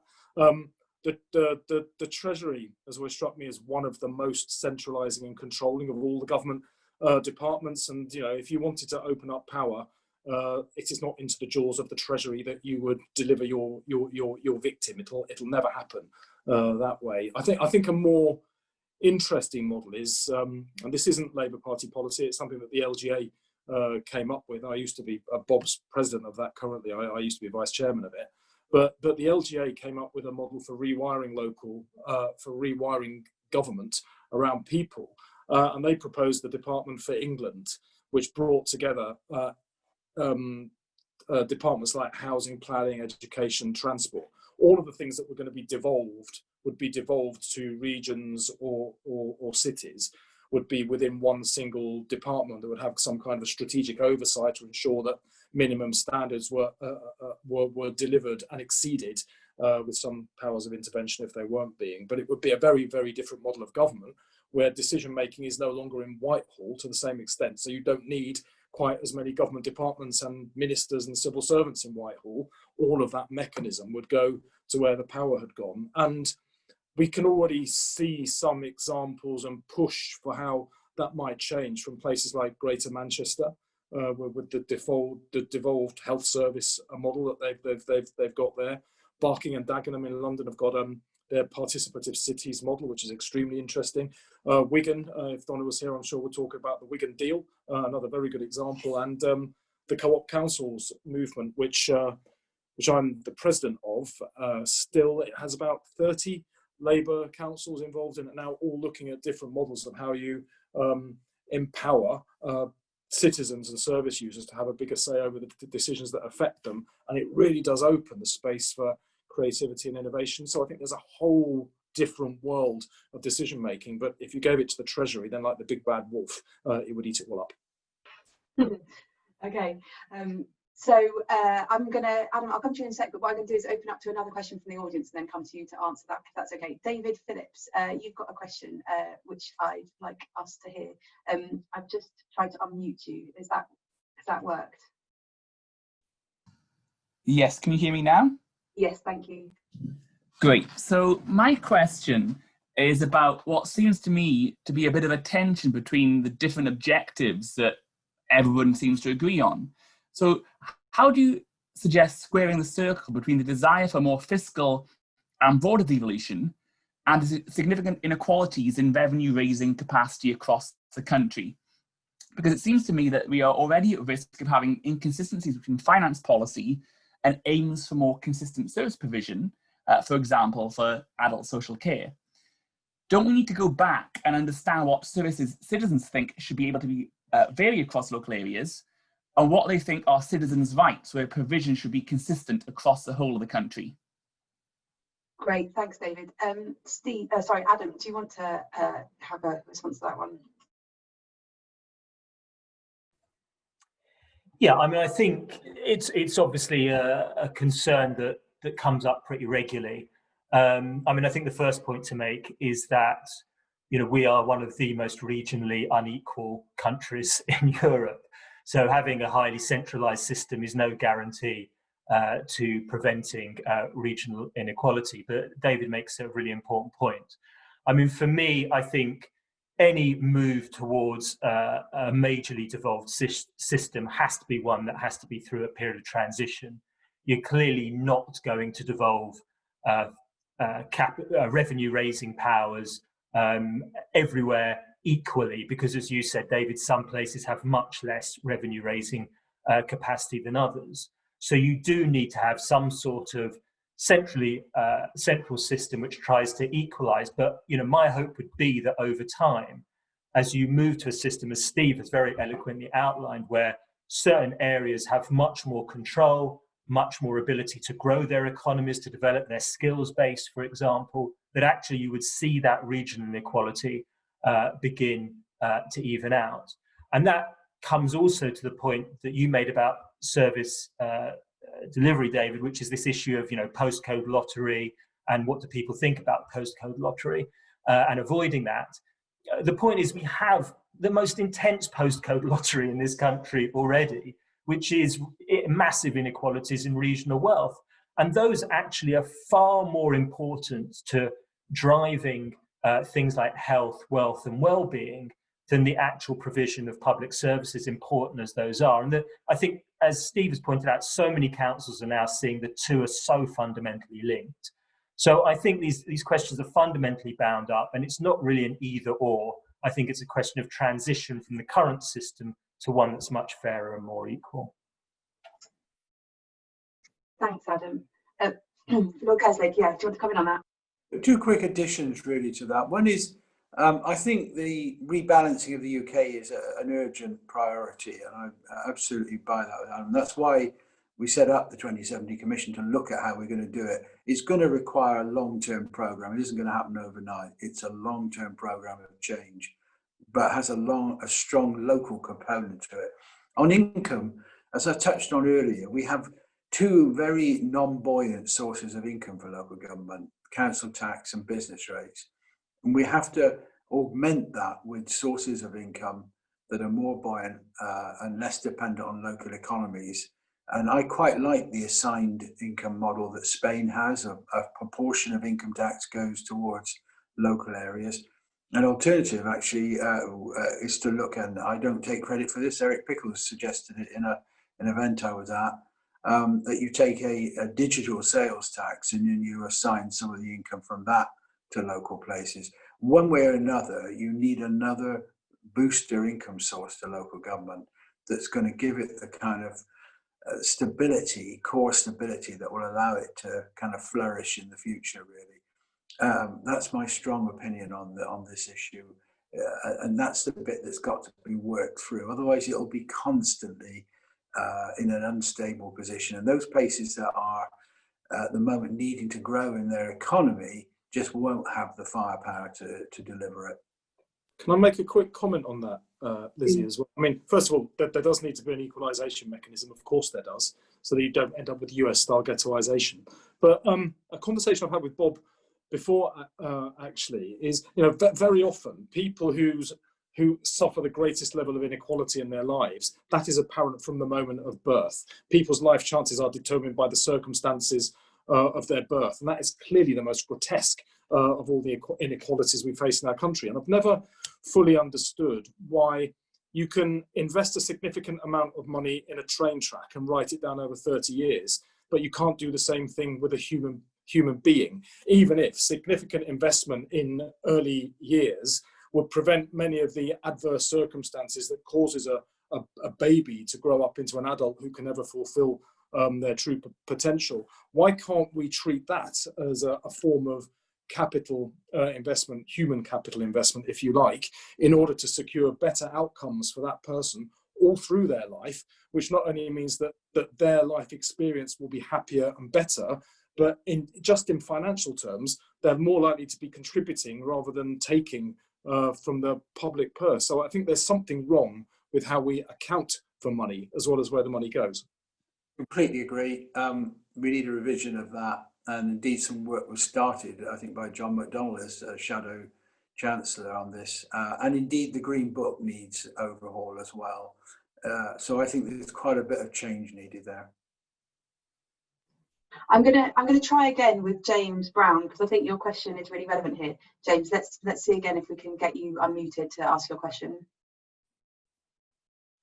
The Treasury has always struck me as one of the most centralising and controlling of all the government departments. And if you wanted to open up power, it is not into the jaws of the Treasury that you would deliver your victim. It'll never happen that way. I think a more interesting model is, and this isn't Labour Party policy, it's something that the LGA came up with. I used to be Bob's president of that currently. I used to be vice chairman of it. But the LGA came up with a model for rewiring rewiring government around people. And they proposed the Department for England, which brought together departments like housing, planning, education, transport. All of the things that were going to be devolved would be devolved to regions or cities, would be within one single department that would have some kind of a strategic oversight to ensure that minimum standards were delivered and exceeded, with some powers of intervention if they weren't being. But it would be a very, very different model of government where decision making is no longer in Whitehall to the same extent. So you don't need quite as many government departments and ministers and civil servants in Whitehall. All of that mechanism would go to where the power had gone. And we can already see some examples and push for how that might change from places like Greater Manchester, with the devolved health service model that they've got there. Barking and Dagenham in London have got their participative cities model, which is extremely interesting. Wigan, if Donna was here, I'm sure we'll talk about the Wigan deal, another very good example, and the co-op councils movement, which I'm the president of. Still, it has about 30 Labour councils involved in it now, all looking at different models of how you empower citizens and service users to have a bigger say over the decisions that affect them. And it really does open the space for creativity and innovation. So I think there's a whole different world of decision making. But if you gave it to the Treasury, then like the big bad wolf, it would eat it all up. Okay. So I'm gonna, Adam, I'll come to you in a sec, but what I'm gonna do is open up to another question from the audience and then come to you to answer that, if that's okay. David Phillips, you've got a question which I'd like us to hear. I've just tried to unmute you. Has that worked? Yes, can you hear me now? Yes, thank you. Great. So my question is about what seems to me to be a bit of a tension between the different objectives that everyone seems to agree on. So how do you suggest squaring the circle between the desire for more fiscal and broader devolution and the significant inequalities in revenue-raising capacity across the country? Because it seems to me that we are already at risk of having inconsistencies between finance policy and aims for more consistent service provision, for example, for adult social care. Don't we need to go back and understand what services citizens think should be able to be vary across local areas, and what they think are citizens' rights, where provision should be consistent across the whole of the country? Great, thanks, David. Adam, do you want to have a response to that one? Yeah, I mean, I think it's obviously a concern that comes up pretty regularly. I mean, I think the first point to make is that, you know, we are one of the most regionally unequal countries in Europe. So having a highly centralised system is no guarantee to preventing regional inequality. But David makes a really important point. I mean, for me, I think any move towards a majorly devolved system has to be one that has to be through a period of transition. You're clearly not going to devolve revenue-raising powers everywhere equally, because, as you said, David, some places have much less revenue-raising capacity than others. So you do need to have some sort of central system which tries to equalise. But, you know, my hope would be that over time, as you move to a system, as Steve has very eloquently outlined, where certain areas have much more control, much more ability to grow their economies, to develop their skills base, for example, that actually you would see that regional inequality begin to even out. And that comes also to the point that you made about service delivery, David, which is this issue of, you know, postcode lottery and what do people think about postcode lottery and avoiding that. The point is we have the most intense postcode lottery in this country already, which is massive inequalities in regional wealth. And those actually are far more important to driving things like health, wealth, and well-being than the actual provision of public services, important as those are. And I think, as Steve has pointed out, so many councils are now seeing the two are so fundamentally linked. So I think these questions are fundamentally bound up, and it's not really an either or. I think it's a question of transition from the current system to one that's much fairer and more equal. Thanks, Adam. Lord Kerslake, yeah, do you want to comment on that? Two quick additions really to that. One is, I think the rebalancing of the UK is an urgent priority, and I absolutely buy that. And that's why we set up the 2070 Commission to look at how we're going to do it. It's going to require a long-term programme. It isn't going to happen overnight. It's a long-term programme of change, but has a strong local component to it. On income, as I touched on earlier, we have two very non-buoyant sources of income for local government: council tax and business rates. And we have to augment that with sources of income that are more buoyant and less dependent on local economies. And I quite like the assigned income model that Spain has. A proportion of income tax goes towards local areas. An alternative actually is to look, and I don't take credit for this, Eric Pickles suggested it in an event I was at, that you take a digital sales tax and then you assign some of the income from that to local places. One way or another, you need another booster income source to local government that's going to give it the kind of stability, core stability that will allow it to kind of flourish in the future, really. That's my strong opinion on this issue. And that's the bit that's got to be worked through. Otherwise, it'll be constantly in an unstable position. And those places that are at the moment needing to grow in their economy just won't have the firepower to deliver it. Can I make a quick comment on that, Lizzie, as well? I mean, first of all, there does need to be an equalisation mechanism. Of course there does, so that you don't end up with US-style ghettoisation. But a conversation I've had with Bob before, actually, is, you know, very often people who suffer the greatest level of inequality in their lives, that is apparent from the moment of birth. People's life chances are determined by the circumstances of their birth, and that is clearly the most grotesque of all the inequalities we face in our country. And I've never fully understood why you can invest a significant amount of money in a train track and write it down over 30 years, but you can't do the same thing with a human being, even if significant investment in early years would prevent many of the adverse circumstances that causes a baby to grow up into an adult who can never fulfill their true potential. Why can't we treat that as a form of capital investment, human capital investment, if you like, in order to secure better outcomes for that person all through their life, which not only means that their life experience will be happier and better, but just in financial terms, they're more likely to be contributing rather than taking from the public purse. So I think there's something wrong with how we account for money as well as where the money goes. Completely agree. We need a revision of that, and indeed some work was started, I think, by John McDonnell as Shadow Chancellor on this, and indeed the Green Book needs overhaul as well. So I think there's quite a bit of change needed there. I'm gonna try again with James Brown, because I think your question is really relevant here. James, let's see again if we can get you unmuted to ask your question.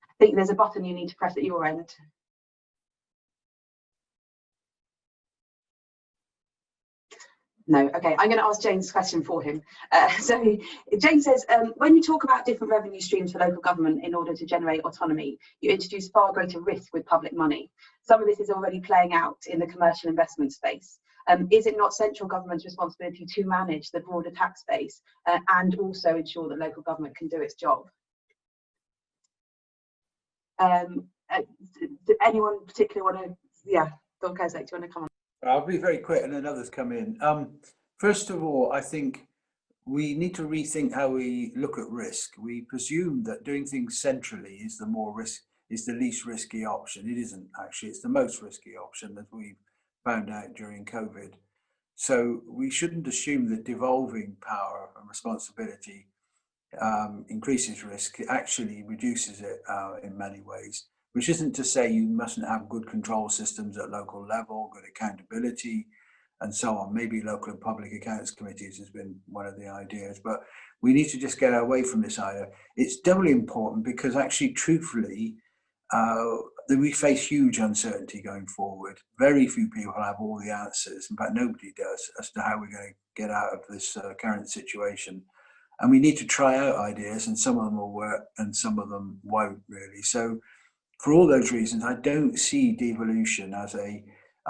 I think there's a button you need to press at your end. No, okay, I'm going to ask James a question for him. So James says, when you talk about different revenue streams for local government in order to generate autonomy, you introduce far greater risk with public money. Some of this is already playing out in the commercial investment space. Is it not central government's responsibility to manage the broader tax base and also ensure that local government can do its job? Anyone particularly want to, yeah, Don Kerslake, do you want to come on? I'll be very quick and then others come in. First of all, I think we need to rethink how we look at risk. We presume that doing things centrally is the least risky option. It isn't actually, it's the most risky option, that we found out during COVID. So we shouldn't assume that devolving power and responsibility increases risk. It actually reduces it in many ways. Which isn't to say you mustn't have good control systems at local level, good accountability, and so on. Maybe local and public accounts committees has been one of the ideas, but we need to just get away from this idea. It's doubly important because actually, truthfully, we face huge uncertainty going forward. Very few people have all the answers. In fact, nobody does, as to how we're going to get out of this current situation. And we need to try out ideas, and some of them will work and some of them won't really. So for all those reasons, I don't see devolution as a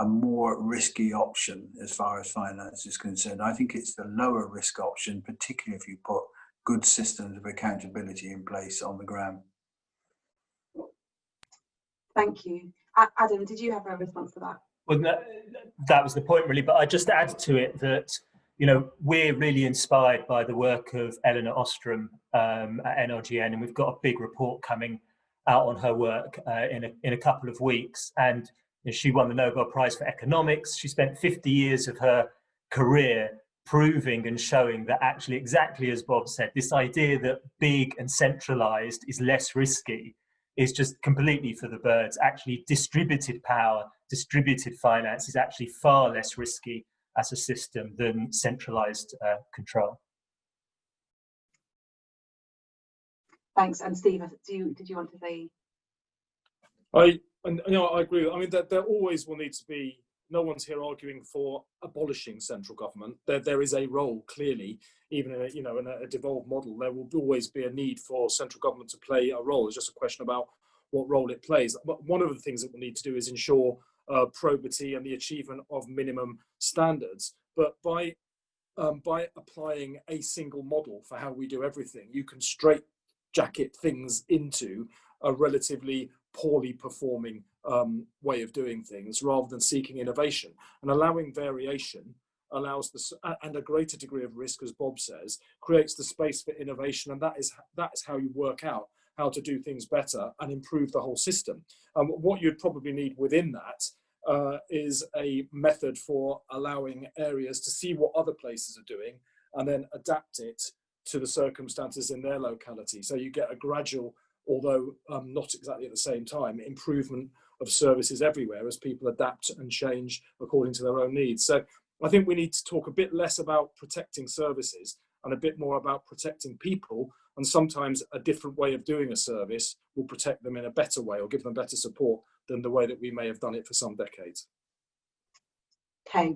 more risky option as far as finance is concerned. I think it's the lower risk option, particularly if you put good systems of accountability in place on the ground. Thank you. Adam, did you have a response to that? Well, no, that was the point really, but I just add to it that, you know, we're really inspired by the work of Eleanor Ostrom at NRGN, and we've got a big report coming out on her work in a couple of weeks. And you know, she won the Nobel Prize for Economics. She spent 50 years of her career proving and showing that actually, exactly as Bob said, this idea that big and centralized is less risky is just completely for the birds. Actually, distributed power, distributed finance is actually far less risky as a system than centralized control. Thanks. And Steve, did you want to say? I agree. I mean, there always will need to be. No one's here arguing for abolishing central government. There is a role, clearly, even in a devolved model. There will always be a need for central government to play a role. It's just a question about what role it plays. But one of the things that we'll need to do is ensure probity and the achievement of minimum standards. But by applying a single model for how we do everything, you can straitjacket things into a relatively poorly performing way of doing things, rather than seeking innovation. And allowing variation allows and a greater degree of risk, as Bob says, creates the space for innovation, and that is how you work out how to do things better and improve the whole system. What you'd probably need within that is a method for allowing areas to see what other places are doing and then adapt it to the circumstances in their locality. So you get a gradual, although not exactly at the same time, improvement of services everywhere as people adapt and change according to their own needs. So I think we need to talk a bit less about protecting services and a bit more about protecting people, and sometimes a different way of doing a service will protect them in a better way or give them better support than the way that we may have done it for some decades. Okay,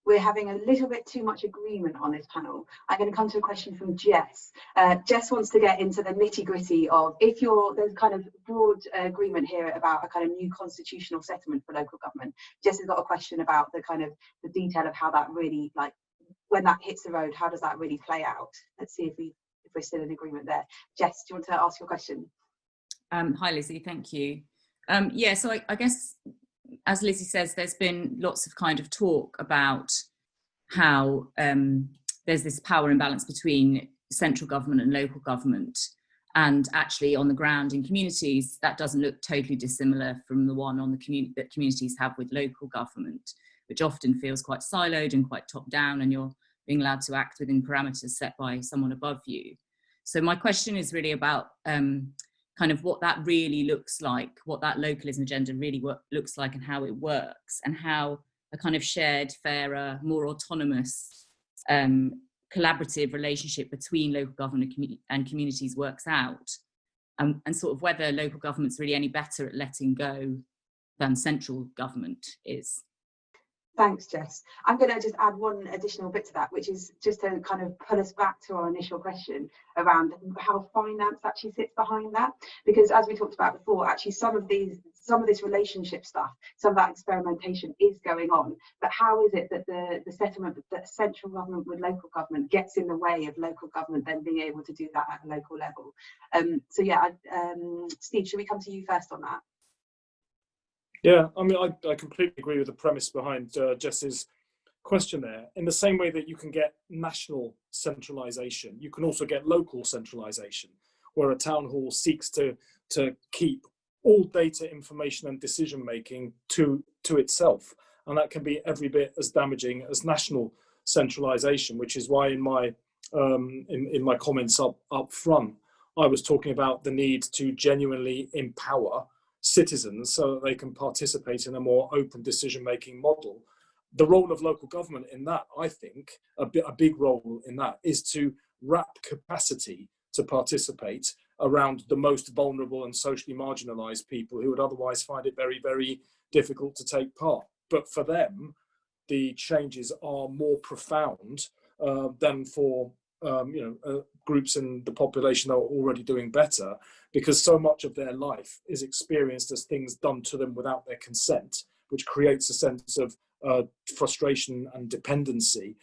we're having a little bit too much agreement on this panel. I'm going to come to a question from Jess. Jess wants to get into the nitty gritty of there's kind of broad agreement here about a kind of new constitutional settlement for local government. Jess has got a question about the kind of the detail of how that really, like, when that hits the road, how does that really play out? Let's see if we're still in agreement there. Jess, do you want to ask your question? Hi, Lizzie, thank you. Yeah, so I guess, as Lizzie says, there's been lots of kind of talk about how there's this power imbalance between central government and local government. And actually on the ground in communities, that doesn't look totally dissimilar from the one on the that communities have with local government, which often feels quite siloed and quite top down, and you're being allowed to act within parameters set by someone above you. So my question is really about kind of what that really looks like, what that localism agenda really looks like, and how it works, and how a kind of shared, fairer, more autonomous, collaborative relationship between local government and communities works out, and sort of whether local government's really any better at letting go than central government is. Thanks, Jess. I'm going to just add one additional bit to that, which is just to kind of pull us back to our initial question around how finance actually sits behind that. Because as we talked about before, actually some of this relationship stuff, some of that experimentation is going on. But how is it that the settlement that central government with local government gets in the way of local government then being able to do that at a local level? So yeah, Steve, should we come to you first on that? Yeah, I mean, I completely agree with the premise behind Jess's question there. In the same way that you can get national centralisation, you can also get local centralisation, where a town hall seeks to keep all data, information and decision making to itself. And that can be every bit as damaging as national centralisation, which is why in my comments up front, I was talking about the need to genuinely empower citizens so that they can participate in a more open decision-making model. The role of local government in that, I think, a big role in that, is to wrap capacity to participate around the most vulnerable and socially marginalised people who would otherwise find it very, very difficult to take part. But for them, the changes are more profound than for groups in the population that are already doing better, because so much of their life is experienced as things done to them without their consent, which creates a sense of frustration and dependency.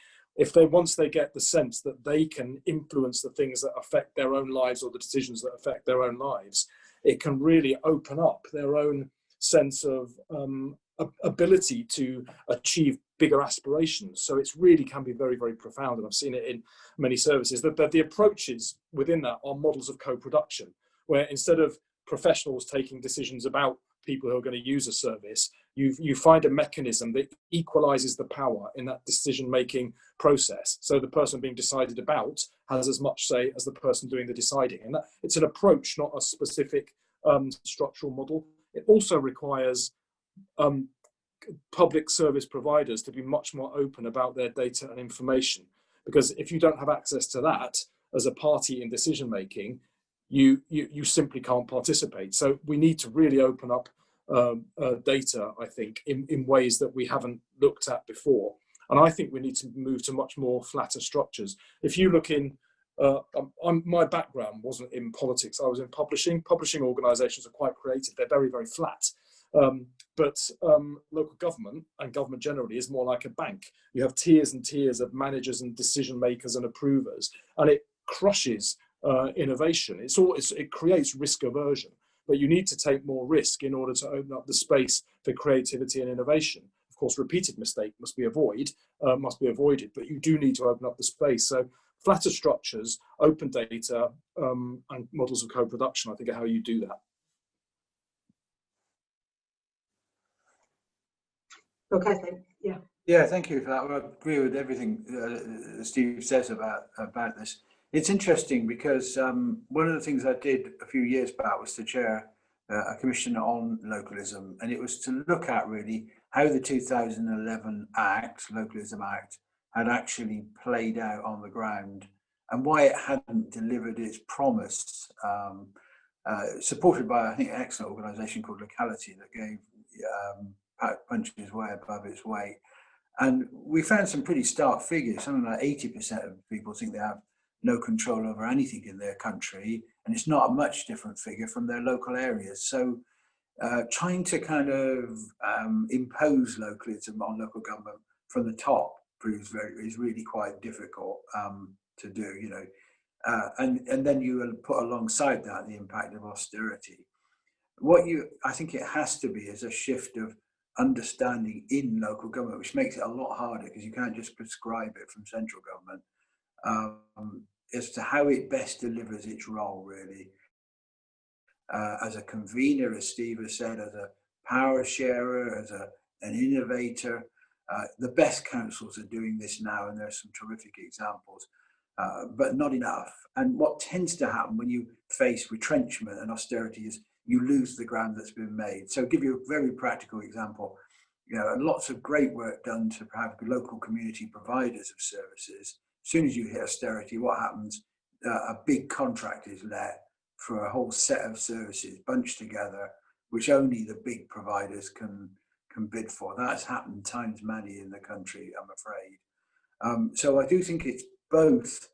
Once they get the sense that they can influence the things that affect their own lives or the decisions that affect their own lives, it can really open up their own sense of ability to achieve bigger aspirations. So it's really can be very, very profound, and I've seen it in many services. That the approaches within that are models of co-production, where instead of professionals taking decisions about people who are going to use a service, you find a mechanism that equalizes the power in that decision-making process. So the person being decided about has as much say as the person doing the deciding. And that, it's an approach, not a specific structural model. It also requires public service providers to be much more open about their data and information, because if you don't have access to that as a party in decision making, you simply can't participate. So we need to really open up data, I think, in ways that we haven't looked at before. And I think we need to move to much more flatter structures. If you look in, my background wasn't in politics, I was in publishing. Publishing organisations are quite creative, they're very, very flat. But local government and government generally is more like a bank. You have tiers and tiers of managers and decision makers and approvers, and it crushes innovation. It creates risk aversion. but you need to take more risk in order to open up the space for creativity and innovation. Of course, repeated mistake must be avoided, but you do need to open up the space. So flatter structures, open data, and models of co-production, I think, are how you do that. Okay, yeah. Yeah, thank you for that. I agree with everything Steve says about this. It's interesting because one of the things I did a few years back was to chair a commission on localism, and it was to look at really how the 2011 Localism Act, had actually played out on the ground and why it hadn't delivered its promise, supported by, I think, an excellent organisation called Locality that gave punches way above its weight. And we found some pretty stark figures. Something like 80% of people think they have no control over anything in their country, and it's not a much different figure from their local areas. So trying to kind of impose localism on local government from the top is really quite difficult to do, you know. And then you will put alongside that the impact of austerity. I think it has to be is a shift of understanding in local government, which makes it a lot harder because you can't just prescribe it from central government, as to how it best delivers its role, really. As a convener, as Steve has said, as a power sharer, as an innovator. The best councils are doing this now, and there are some terrific examples, but not enough. And what tends to happen when you face retrenchment and austerity is you lose the ground that's been made. So I'll give you a very practical example. You know, lots of great work done to have local community providers of services. As soon as you hit austerity, what happens? A big contract is let for a whole set of services bunched together, which only the big providers can bid for. That's happened times many in the country, I'm afraid. So I do think it's both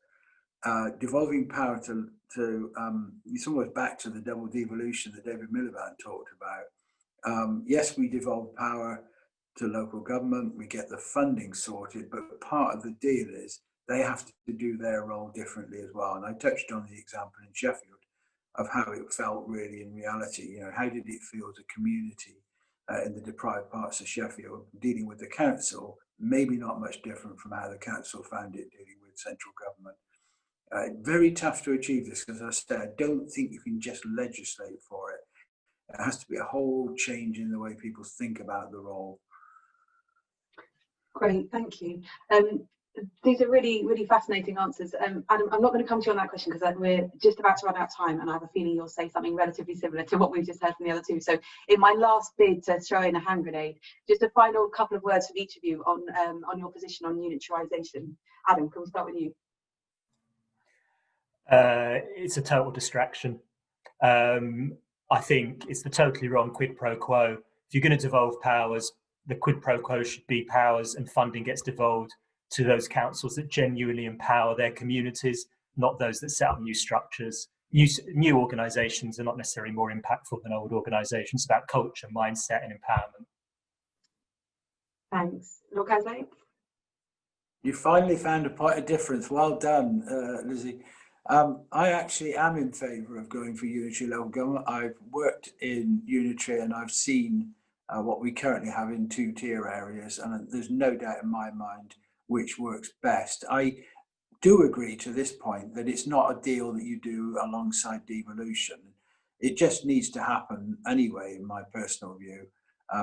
devolving power to it's almost back to the double devolution that David Miliband talked about. Yes, we devolve power to local government, we get the funding sorted, but part of the deal is they have to do their role differently as well. And I touched on the example in Sheffield of how it felt really in reality. You know, how did it feel as a community in the deprived parts of Sheffield dealing with the council? Maybe not much different from how the council found it dealing with central government. Very tough to achieve this because, as I said, I don't think you can just legislate for it. It has to be a whole change in the way people think about the role. Great, thank you. These are really, really fascinating answers. Adam, I'm not going to come to you on that question because we're just about to run out of time, and I have a feeling you'll say something relatively similar to what we've just heard from the other two. So in my last bid to throw in a hand grenade, just a final couple of words from each of you on your position on unitarisation. Adam, can we start with you? It's a total distraction. I think it's the totally wrong quid pro quo. If you're going to devolve powers, the quid pro quo should be powers and funding gets devolved to those councils that genuinely empower their communities, not those that set up new structures. New organisations are not necessarily more impactful than old organisations. It's about culture, mindset and empowerment. Thanks. Kerslake? You finally found a point of difference. Well done, Lizzie. I actually am in favour of going for unitary local government. I've worked in unitary and I've seen what we currently have in two-tier areas, and there's no doubt in my mind which works best. I do agree to this point that it's not a deal that you do alongside devolution. It just needs to happen anyway, in my personal view,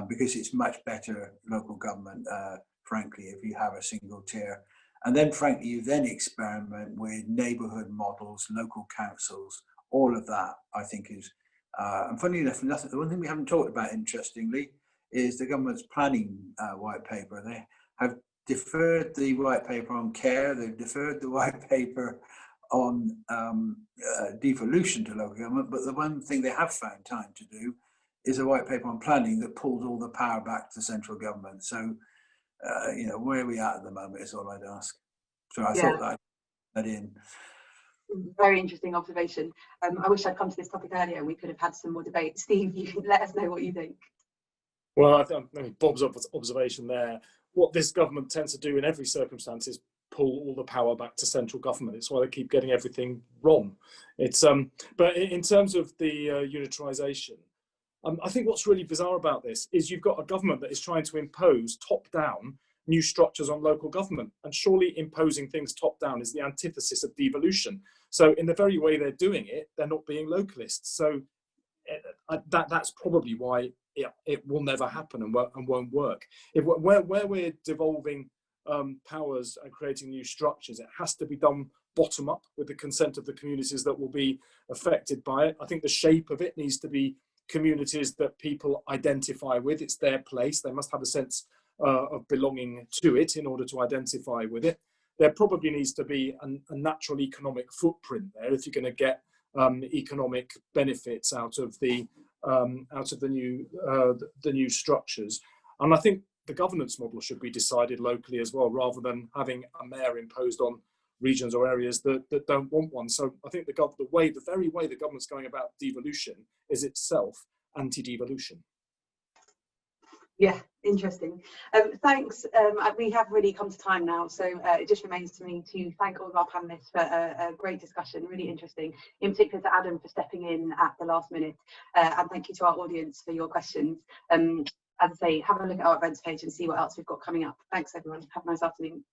because it's much better local government, frankly, if you have a single tier. And then, frankly, you then experiment with neighbourhood models, local councils, all of that, I think is, and funnily enough, the one thing we haven't talked about, interestingly, is the government's planning white paper. They have deferred the white paper on care, they've deferred the white paper on devolution to local government, but the one thing they have found time to do is a white paper on planning that pulls all the power back to central government. So, you know, where are we at the moment is all I'd ask. So I thought that I'd put that in. Very interesting observation. I wish I'd come to this topic earlier. We could have had some more debate. Steve, you can let us know what you think. Well, I mean, Bob's observation there. What this government tends to do in every circumstance is pull all the power back to central government. It's why they keep getting everything wrong. It's but in terms of the unitarisation, I think what's really bizarre about this is you've got a government that is trying to impose top-down new structures on local government, and surely imposing things top-down is the antithesis of devolution. So in the very way they're doing it, they're not being localists. So that's probably why it will never happen and won't work. Where we're devolving powers and creating new structures, it has to be done bottom up with the consent of the communities that will be affected by it. I think the shape of it needs to be communities that people identify with. It's their place. They must have a sense of belonging to it in order to identify with it. There probably needs to be a natural economic footprint there if you're going to get economic benefits out of the new structures. And I think the governance model should be decided locally as well, rather than having a mayor imposed on regions or areas that don't want one. So I think the very way the government's going about devolution is itself anti-devolution. Yeah, interesting. Thanks. We have really come to time now, so it just remains to me to thank all of our panellists for a great discussion, really interesting, in particular to Adam for stepping in at the last minute, and thank you to our audience for your questions. As I say, have a look at our events page and see what else we've got coming up. Thanks everyone, have a nice afternoon.